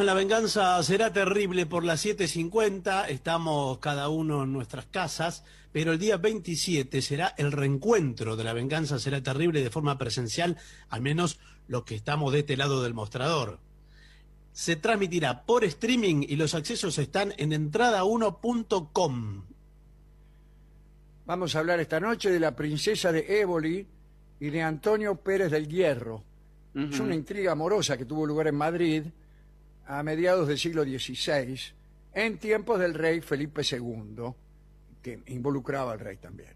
La venganza será terrible por las 7:50, estamos cada uno en nuestras casas, pero el día 27 será el reencuentro de La venganza será terrible de forma presencial, al menos los que estamos de este lado del mostrador. Se transmitirá por streaming y los accesos están en entrada1.com. Vamos a hablar esta noche de la princesa de Éboli y de Antonio Pérez del Hierro. Es una intriga amorosa que tuvo lugar en Madrid a mediados del siglo XVI, en tiempos del rey Felipe II, que involucraba al rey también.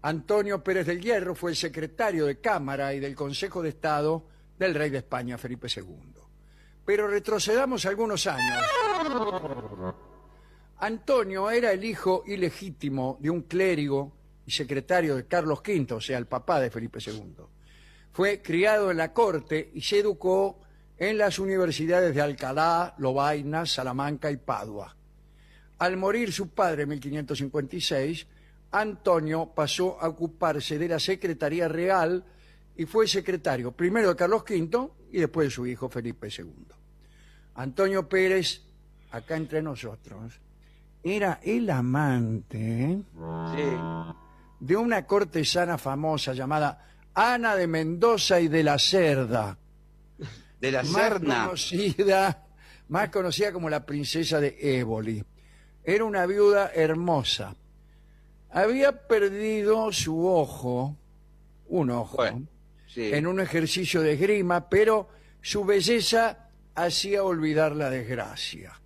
Antonio Pérez del Hierro fue el secretario de Cámara y del Consejo de Estado del rey de España, Felipe II. Pero retrocedamos algunos años. Antonio era el hijo ilegítimo de un clérigo y secretario de Carlos V, o sea, el papá de Felipe II. Fue criado en la corte y se educó en las universidades de Alcalá, Lovaina, Salamanca y Padua. Al morir su padre en 1556, Antonio pasó a ocuparse de la Secretaría Real y fue secretario primero de Carlos V y después de su hijo Felipe II. Antonio Pérez, acá entre nosotros, era el amante de una cortesana famosa llamada Ana de Mendoza y de la Cerda. De la Serna. Más conocida como la princesa de Éboli. Era una viuda hermosa. Había perdido su ojo, un ojo, Bueno, sí. en un ejercicio de esgrima, pero su belleza hacía olvidar la desgracia.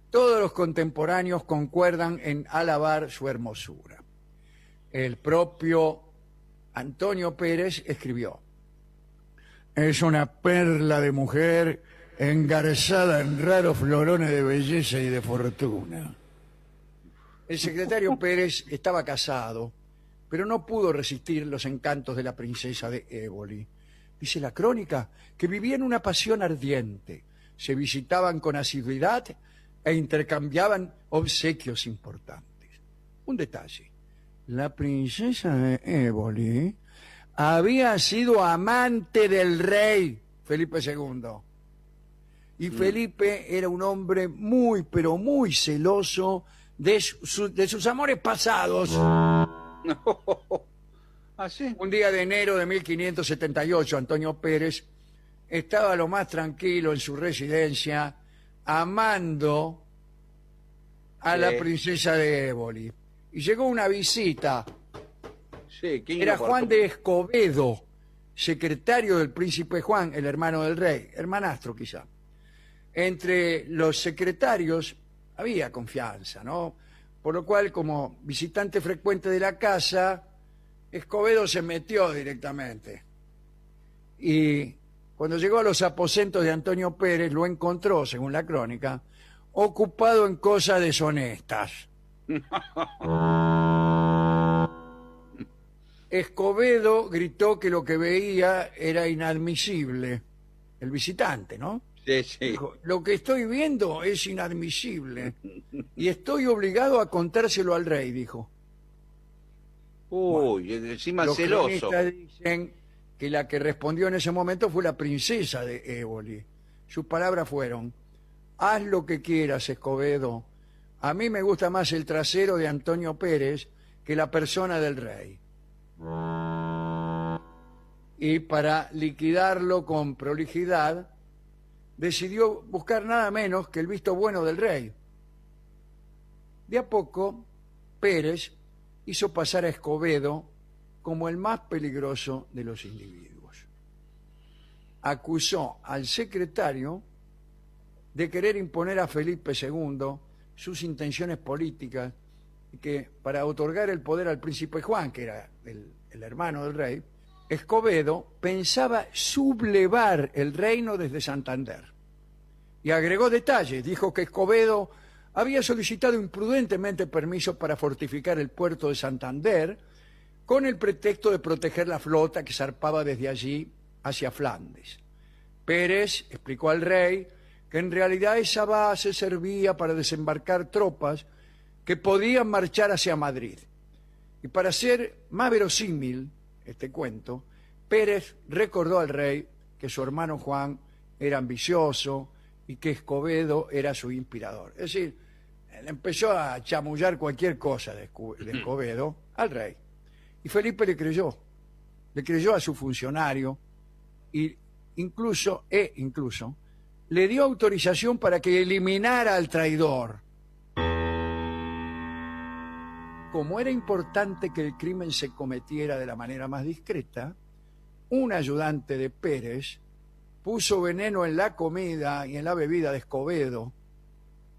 Todos los contemporáneos concuerdan en alabar su hermosura. El propio Antonio Pérez escribió: es una perla de mujer engarzada en raros florones de belleza y de fortuna. El secretario Pérez estaba casado, pero no pudo resistir los encantos de la princesa de Éboli. Dice la crónica que vivían una pasión ardiente, se visitaban con asiduidad e intercambiaban obsequios importantes. Un detalle: la princesa de Éboli había sido amante del rey Felipe II. Y Felipe era un hombre muy, pero muy celoso de sus amores pasados. ¿Ah, sí? Un día de enero de 1578, Antonio Pérez estaba lo más tranquilo en su residencia, amando a la princesa de Éboli. Y llegó una visita. Sí, ¿quién Era lo Juan cortó? de Escobedo, secretario del príncipe Juan, el hermano del rey, hermanastro quizá. Entre los secretarios había confianza, ¿no? Por lo cual, como visitante frecuente de la casa, Escobedo se metió directamente. Y cuando llegó a los aposentos de Antonio Pérez, lo encontró, según la crónica, ocupado en cosas deshonestas. Escobedo gritó que lo que veía era inadmisible. El visitante, ¿no? Sí, sí. Dijo: lo que estoy viendo es inadmisible y estoy obligado a contárselo al rey, dijo. Uy, encima Los celoso. cronistas dicen que la que respondió en ese momento fue la princesa de Éboli. Sus palabras fueron: haz lo que quieras, Escobedo. A mí me gusta más el trasero de Antonio Pérez que la persona del rey. Y para liquidarlo con prolijidad, decidió buscar nada menos que el visto bueno del rey. De a poco, Pérez hizo pasar a Escobedo como el más peligroso de los individuos. Acusó al secretario de querer imponer a Felipe II sus intenciones políticas y que para otorgar el poder al príncipe Juan, que era el hermano del rey, Escobedo pensaba sublevar el reino desde Santander. Y agregó detalles. Dijo que Escobedo había solicitado imprudentemente permiso para fortificar el puerto de Santander con el pretexto de proteger la flota que zarpaba desde allí hacia Flandes. Pérez explicó al rey que en realidad esa base servía para desembarcar tropas que podían marchar hacia Madrid. Y para hacer más verosímil este cuento, Pérez recordó al rey que su hermano Juan era ambicioso y que Escobedo era su inspirador. Es decir, él empezó a chamullar cualquier cosa de Escobedo al rey. Y Felipe le creyó a su funcionario y incluso le dio autorización para que eliminara al traidor. Como era importante que el crimen se cometiera de la manera más discreta, un ayudante de Pérez puso veneno en la comida y en la bebida de Escobedo,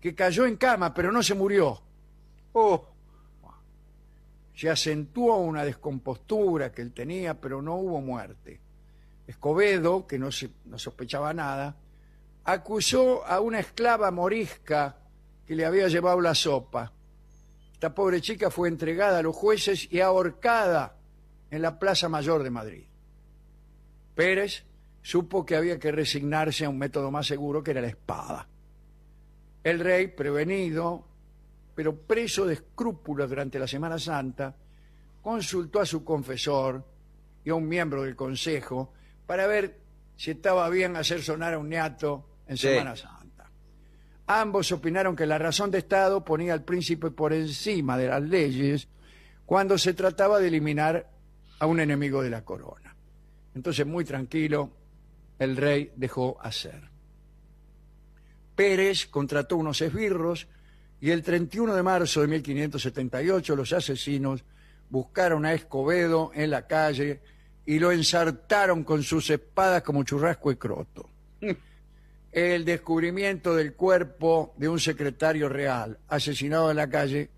que cayó en cama, pero no se murió. Oh, Se acentuó una descompostura que él tenía, pero no hubo muerte. Escobedo, que no sospechaba nada, acusó a una esclava morisca que le había llevado la sopa. Esta pobre chica fue entregada a los jueces y ahorcada en la Plaza Mayor de Madrid. Pérez supo que había que resignarse a un método más seguro, que era la espada. El rey, prevenido, pero preso de escrúpulos durante la Semana Santa, consultó a su confesor y a un miembro del consejo para ver si estaba bien hacer sonar a un niato en Sí. Semana Santa. Ambos opinaron que la razón de Estado ponía al príncipe por encima de las leyes cuando se trataba de eliminar a un enemigo de la corona. Entonces, muy tranquilo, el rey dejó hacer. Pérez contrató unos esbirros y el 31 de marzo de 1578 los asesinos buscaron a Escobedo en la calle y lo ensartaron con sus espadas como churrasco y croto. El descubrimiento del cuerpo de un secretario real asesinado en la calle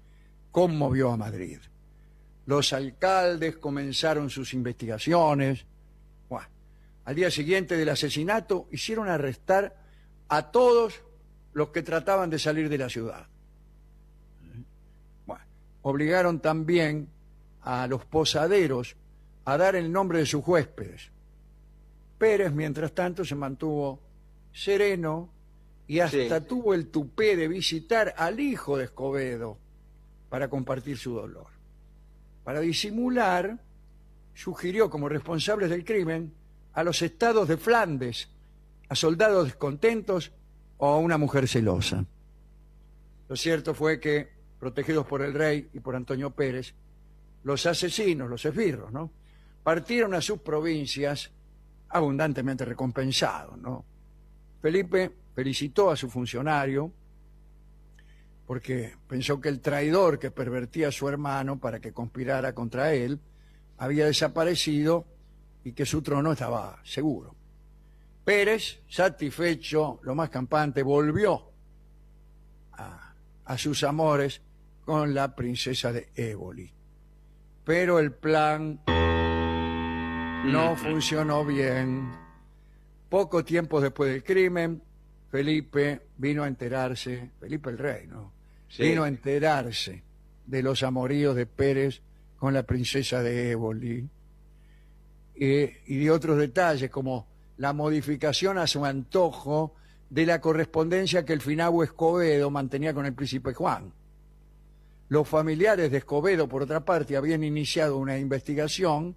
conmovió a Madrid. Los alcaldes comenzaron sus investigaciones. Bueno, al día siguiente del asesinato hicieron arrestar a todos los que trataban de salir de la ciudad. Bueno, obligaron también a los posaderos a dar el nombre de sus huéspedes. Pérez, mientras tanto, se mantuvo sereno y hasta tuvo el tupé de visitar al hijo de Escobedo para compartir su dolor. Para disimular, sugirió como responsables del crimen a los estados de Flandes, a soldados descontentos o a una mujer celosa. Lo cierto fue que, protegidos por el rey y por Antonio Pérez, los asesinos, los esbirros, ¿no?, partieron a sus provincias abundantemente recompensados, ¿no? Felipe felicitó a su funcionario porque pensó que el traidor que pervertía a su hermano para que conspirara contra él había desaparecido y que su trono estaba seguro. Pérez, satisfecho, lo más campante, volvió a sus amores con la princesa de Éboli. Pero el plan no funcionó bien. Poco tiempo después del crimen, Felipe vino a enterarse, Felipe el rey, ¿no? Sí. Vino a enterarse de los amoríos de Pérez con la princesa de Éboli y de otros detalles como la modificación a su antojo de la correspondencia que el finado Escobedo mantenía con el príncipe Juan. Los familiares de Escobedo, por otra parte, habían iniciado una investigación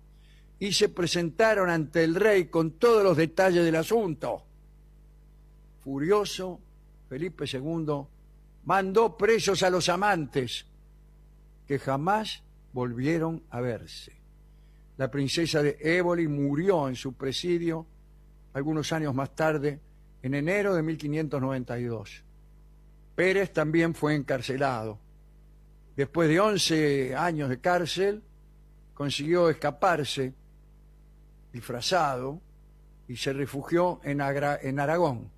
y se presentaron ante el rey con todos los detalles del asunto. Furioso, Felipe II mandó presos a los amantes, que jamás volvieron a verse. La princesa de Éboli murió en su presidio algunos años más tarde, en enero de 1592. Pérez también fue encarcelado. Después de 11 años de cárcel, consiguió escaparse disfrazado y se refugió en Aragón,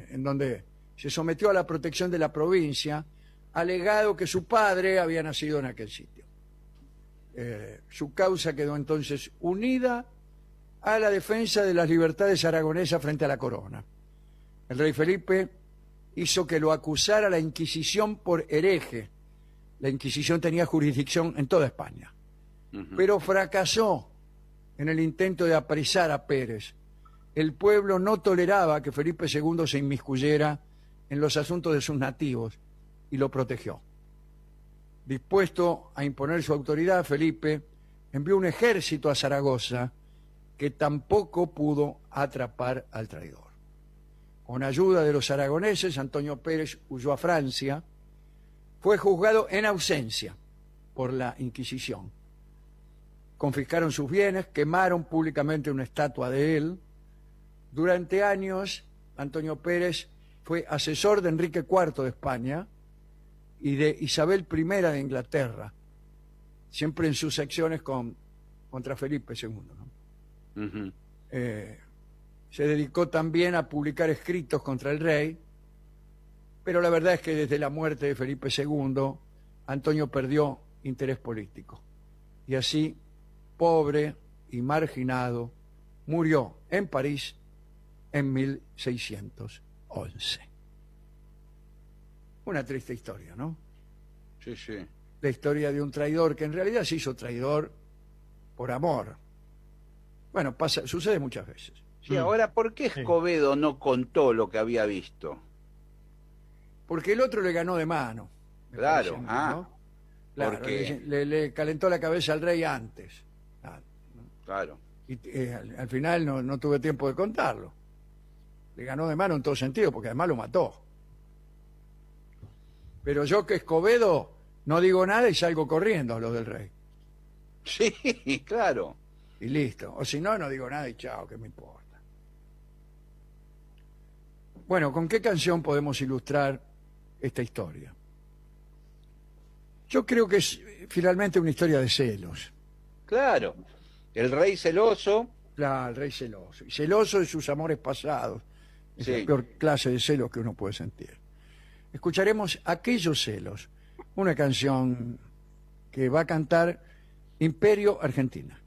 en donde se sometió a la protección de la provincia, alegado que su padre había nacido en aquel sitio. Su causa quedó entonces unida a la defensa de las libertades aragonesas frente a la corona. El rey Felipe hizo que lo acusara la Inquisición por hereje. La Inquisición tenía jurisdicción en toda España, pero fracasó en el intento de apresar a Pérez. El pueblo no toleraba que Felipe II se inmiscuyera en los asuntos de sus nativos y lo protegió. Dispuesto a imponer su autoridad, Felipe envió un ejército a Zaragoza que tampoco pudo atrapar al traidor. Con ayuda de los aragoneses, Antonio Pérez huyó a Francia. Fue juzgado en ausencia por la Inquisición. Confiscaron sus bienes, quemaron públicamente una estatua de él. Durante años, Antonio Pérez fue asesor de Enrique IV de España y de Isabel I de Inglaterra, siempre en sus secciones contra Felipe II, ¿no? Ujú. Se dedicó también a publicar escritos contra el rey, pero la verdad es que desde la muerte de Felipe II, Antonio perdió interés político. Y así, pobre y marginado, murió en París en 1611. Una triste historia, ¿no? Sí, sí. La historia de un traidor que en realidad se hizo traidor por amor. Bueno, sucede muchas veces. Sí, ahora, ¿por qué Escobedo no contó lo que había visto? Porque el otro le ganó de mano. me Claro, parece, ah, ¿no? Claro, porque- le calentó la cabeza al rey antes. Claro. Y al final no tuve tiempo de contarlo. Le ganó de mano en todo sentido, porque además lo mató. Pero yo que Escobedo no digo nada y salgo corriendo a los del rey. Sí, claro. Y listo. O si no, no digo nada y chao, que me importa. Bueno, ¿con qué canción podemos ilustrar esta historia? Yo creo que es finalmente una historia de celos. Claro. El rey celoso. Claro, el rey celoso. Y celoso de sus amores pasados. Es Sí. la peor clase de celos que uno puede sentir. Escucharemos Aquellos celos, una canción que va a cantar Imperio Argentina.